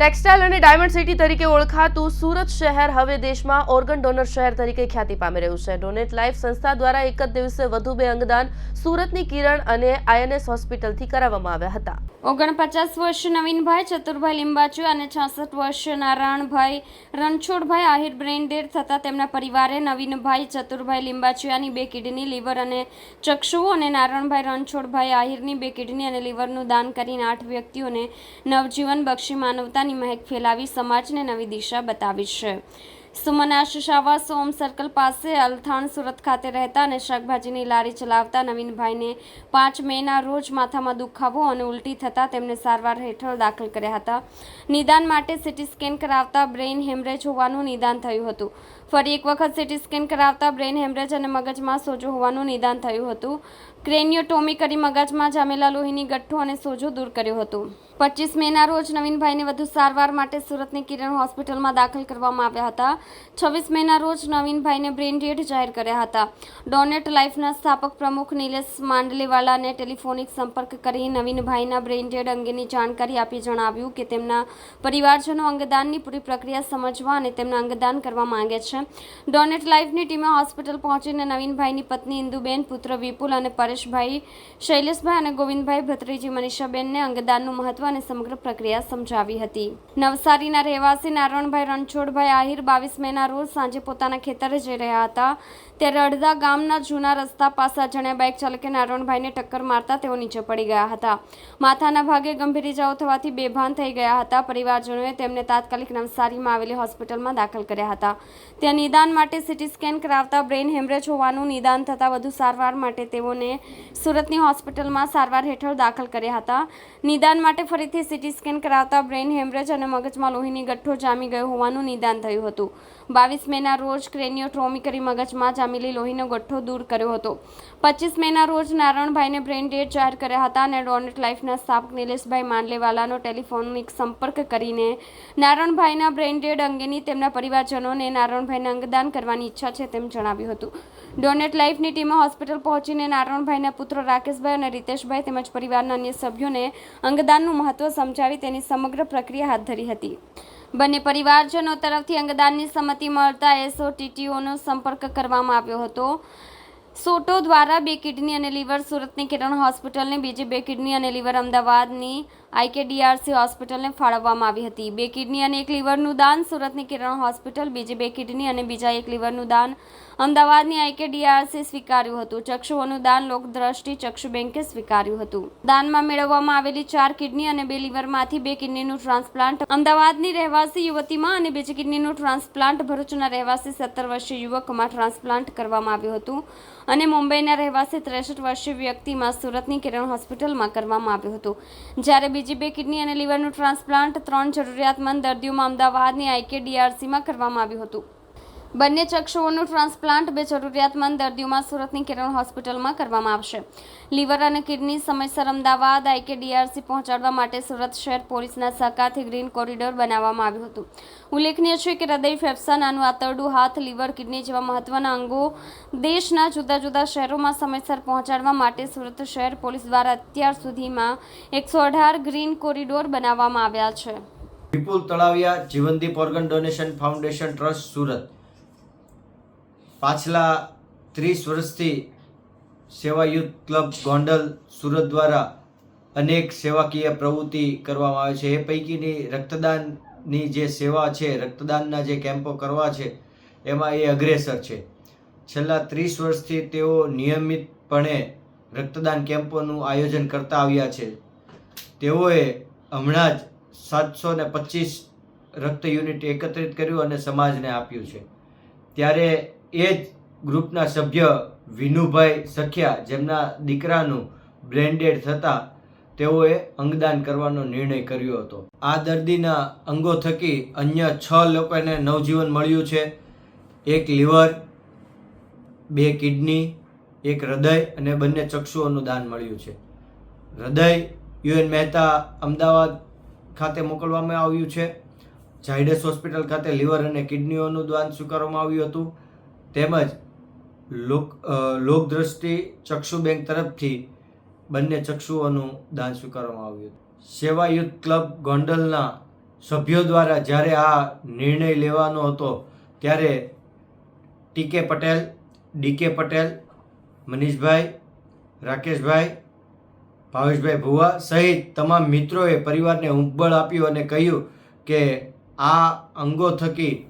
Textile અને diamond city તરીકે ઓળખાતું સુરત શહેર હવે દેશમાં ઓર્ગન ડોનર શહેર તરીકે ખ્યાતિ પામી રહ્યું છે। ડોનેટ લાઈફ સંસ્થા દ્વારા એક જ દિવસે વધુ 2 અંગદાન સુરતની કિરણ અને આઈએનએસ હોસ્પિટલથી કરાવવામાં આવ્યા હતા। 49 વર્ષ નવીનભાઈ ચતુરભાઈ લીંબાચુ અને 66 વર્ષ નારાયણભાઈ રણછોડભાઈ આહિર બ્રેઇન ડેડ થતાં તેમના પરિવારે નવીનભાઈ ચતુરભાઈ લીંબાચુયાની 2 કિડની, લીવર અને ચક્ષુઓ અને નારાયણભાઈ રણછોડભાઈ આહિરની 2 કિડની અને લીવરનું દાન કરીને 8 વ્યક્તિઓને નવજીવન બક્ષી માનવતાની મહેક ફેલાવી સમાજને નવી દિશા બતાવી છે। સુમન આશીષાવા સોમ સર્કલ પાસે અલથાણ સુરત ખાતે રહેતા અને શાકભાજીની લારી ચલાવતા નવીનભાઈને 5 મેના રોજ માથામાં દુખાવો અને ઉલટી થતાં તેમને સારવાર હેઠળ દાખલ કર્યા હતા। નિદાન માટે સીટી સ્કેન કરાવતા બ્રેઇન હેમરેજ હોવાનું નિદાન થયું હતું। ફરી એક વખત સીટી સ્કેન કરાવતા બ્રેઇન હેમરેજ અને મગજમાં સોજો હોવાનું નિદાન થયું હતું। ક્રેનિયોટોમી કરી મગજમાં જામેલા લોહીની ગઠ્ઠો અને સોજો દૂર કર્યો હતો। 25 મેના રોજ નવીનભાઈને વધુ સારવાર માટે સુરતની કિરણ હોસ્પિટલમાં દાખલ કરવામાં આવ્યા હતા। 26 મેના રોજ નવીનભાઈને બ્રેઇન ડેડ જાહેર કર્યા હતા। ડોનેટ લાઈફના સ્થાપક પ્રમુખ નિલેશ માંડલેવાલાને ટેલિફોનિક સંપર્ક કરી નવીનભાઈના બ્રેઇન ડેડ અંગેની જાણકારી આપી જણાવ્યું કે તેમના પરિવારજનો અંગદાનની પૂરી પ્રક્રિયા સમજવા અને તેમના અંગદાન કરવા માંગે છે। ડોનેટ લાઈફની ટીમે હોસ્પિટલ પહોંચીને નવીનભાઈની પત્ની ઇન્દુબેન, પુત્ર વિપુલ અને પરેશભાઈ, શૈલેષભાઈ અને ગોવિંદભાઈ, ભત્રીજી મનીષાબેનને અંગદાનનું મહત્વ અને સમગ્ર પ્રક્રિયા સમજાવી હતી। નવસારીના રહેવાસી નારાયણભાઈ રણછોડભાઈ આહિર 22 મેના રોજ સાંજે પોતાના ખેતરે જઈ રહ્યા હતા ત્યારે અડધા ગામના જૂના રસ્તા પાસે અજાણ્યા બાઇક ચાલકે નારાયણભાઈને ટક્કર મારતા તેઓ નીચે પડી ગયા હતા। માથાના ભાગે ગંભીર ઇજાઓ થવાથી બેભાન થઈ ગયા હતા। પરિવારજનોએ તેમને તાત્કાલિક નવસારીમાં આવેલી હોસ્પિટલમાં દાખલ કર્યા હતા। ત્યાં નિદાન માટે સીટી સ્કેન કરાવતા બ્રેઇન હેમરેજ હોવાનું નિદાન થતાં વધુ સારવાર માટે તેઓને સુરતની હોસ્પિટલમાં સારવાર હેઠળ દાખલ કર્યા હતા। નિદાન માટે ફરીથી સીટી સ્કેન કરાવતા બ્રેઇન હેમરેજ અને મગજમાં લોહીની ગઠ્ઠો જામી ગયો હોવાનું નિદાન થયું હતું। 22 મેના રોજ ક્રેનિયોટોમી કરી મગજમાં જામેલી લોહીનો ગઠ્ઠો દૂર કર્યો હતો। 25 મેના રોજ નારાયણભાઈને બ્રેઇન ડેડ જાહેર કર્યા હતા અને ડોનેટ લાઈફના સ્થાપક નિલેશભાઈ માંડલેવાલાનો ટેલિફોનિક સંપર્ક કરીને નારાયણભાઈના બ્રેઇન ડેડ અંગેની તેમના પરિવારજનોને નારાયણભાઈને અંગદાન કરવાની ઈચ્છા છે તેમ જણાવ્યું હતું। ડોનેટ લાઈફની ટીમે હોસ્પિટલ પહોંચીને નારાયણભાઈના પુત્ર રાકેશભાઈ અને રીતેશભાઈ તેમજ પરિવારના અન્ય સભ્યોને અંગદાનનું મહત્વ સમજાવી તેની સમગ્ર પ્રક્રિયા હાથ ધરી હતી। બંને પરિવારજનો તરફથી અંગદાનની સંમતિ મળતા એસઓટીટીઓનો સંપર્ક કરવામાં આવ્યો હતો। સોટો દ્વારા 2 કિડની અને લીવર સુરતની કિરણ હોસ્પિટલને, બીજી 2 કિડની અને લીવર અમદાવાદની આઈકેડીઆરસી હોસ્પિટલને ફાળવવામાં આવી હતી। 2 કિડની અને 1 લીવરનું દાન સુરતની કિરણ હોસ્પિટલ, બીજી 2 કિડની અને બીજા 1 લીવરનું દાન અમદાવાદની આઈકેડીઆરસી સ્વીકાર્યું હતું। ચક્ષુઓનું દાન લોકદ્રષ્ટિ ચક્ષુ બેંકે સ્વીકાર્યું હતું। દાનમાં મેળવવામાં આવેલી 4 કિડની અને 2 લીવરમાંથી 2 કિડનીનું ટ્રાન્સપ્લાન્ટ અમદાવાદની રહેવાસી યુવતીમાં અને બીજી કિડનીનું ટ્રાન્સપ્લાન્ટ ભરૂચના રહેવાસી 17 વર્ષીય યુવકમાં ટ્રાન્સપ્લાન્ટ કરવામાં આવ્યું હતું અને મુંબઈના રહેવાસી 63 વર્ષીય વ્યક્તિમાં સુરતની કિરણ હોસ્પિટલમાં કરવામાં આવ્યું હતું। જ્યારે બીજી 2 કિડની અને લીવરનું ટ્રાન્સપ્લાન્ટ 3 જરૂરિયાતમંદ દર્દીઓમાં અમદાવાદની આઈકેડીઆરસીમાં કરવામાં આવ્યું હતું। બંને ચક્ષુઓનું ટ્રાન્સપ્લાન્ટ 2 જરૂરિયાતમંદ દર્દીઓમાં સુરતની કિરણ હોસ્પિટલમાં કરવામાં આવશે। લીવર અને કિડની સમયસર અમદાવાદ આઈકેડીઆરસી પહોંચાડવા માટે સુરત શહેર પોલીસના સહકારથી ગ્રીન કોરિડોર બનાવવામાં આવ્યું હતું। ઉલ્લેખનીય છે કે હૃદય, ફેફસા, નાનું આંતરડું, હાથ, લીવર, કિડની જેવા મહત્વના અંગો દેશના જુદા જુદા શહેરોમાં સમયસર પહોંચાડવા માટે સુરત શહેર પોલીસ દ્વારા અત્યાર સુધીમાં 118 ગ્રીન કોરિડોર બનાવવામાં આવ્યા છે। Vipul Talaviya, Jeevandeep organ donation foundation trust, Surat. પાછલા 30 વર્ષથી સેવા યુથ ક્લબ ગોંડલ સુરત દ્વારા અનેક સેવાકીય પ્રવૃત્તિ કરવામાં આવે છે। એ પૈકીની રક્તદાનની જે સેવા છે, રક્તદાનના જે કેમ્પો કરવા છે, એમાં એ અગ્રેસર છે। છેલ્લા 30 વર્ષથી તેઓ નિયમિતપણે રક્તદાન કેમ્પોનું આયોજન કરતા આવ્યા છે। તેઓએ હમણાં જ 725 રક્ત યુનિટ એકત્રિત કર્યું અને સમાજને આપ્યું છે। ત્યારે એ જ ગ્રુપના સભ્ય વિનુભાઈ સખિયા, જેમના દીકરાનું બ્રેઇન ડેડ થતાં તેઓએ અંગદાન કરવાનો નિર્ણય કર્યો હતો। આ દર્દીના અંગો થકી અન્ય 6 લોકોને નવજીવન મળ્યું છે। 1 લીવર, 2 કિડની, 1 હૃદય અને 2 ચક્ષુઓનું દાન મળ્યું છે। હૃદય યુએન મહેતા અમદાવાદ ખાતે મોકલવામાં આવ્યું છે। ઝાયડસ હોસ્પિટલ ખાતે લીવર અને કિડનીઓનું દાન સ્વીકારવામાં આવ્યું હતું। તેમજ લોકદ્રષ્ટિ ચક્ષુ બેંક તરફથી 2 ચક્ષુઓનું દાન સ્વીકારવામાં આવ્યું હતું। સેવા યુથ ક્લબ ગોંડલના સભ્યો દ્વારા જ્યારે આ નિર્ણય લેવાનો હતો ત્યારે ટીકે પટેલ, ડીકે પટેલ, મનીષભાઈ, રાકેશભાઈ, ભાવેશભાઈ ભુવા સહિત તમામ મિત્રોએ પરિવારને હુંબળ આપ્યું અને કહ્યું કે આ અંગો થકી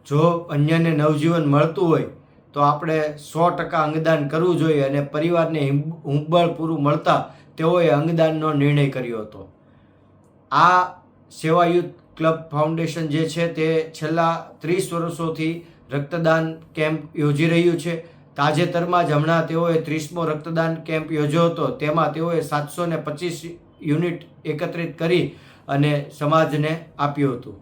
જો અન્યને નવજીવન મળતું હોય તો આપણે 100% અંગદાન કરવું જોઈએ અને પરિવારને હુંબળ પૂરું મળતા તેઓએ અંગદાનનો નિર્ણય કર્યો હતો. આ સેવાયુત ક્લબ ફાઉન્ડેશન જે છે તે છેલ્લા 30 વર્ષોથી રક્તદાન કેમ્પ યોજી રહ્યું છે. તાજેતરમાં જ હમણાં તેઓએ 30મો રક્તદાન કેમ્પ યોજ્યો હતો. તેમાં તેઓએ 725 યુનિટ એકત્રિત કરી અને સમાજને આપ્યું હતું.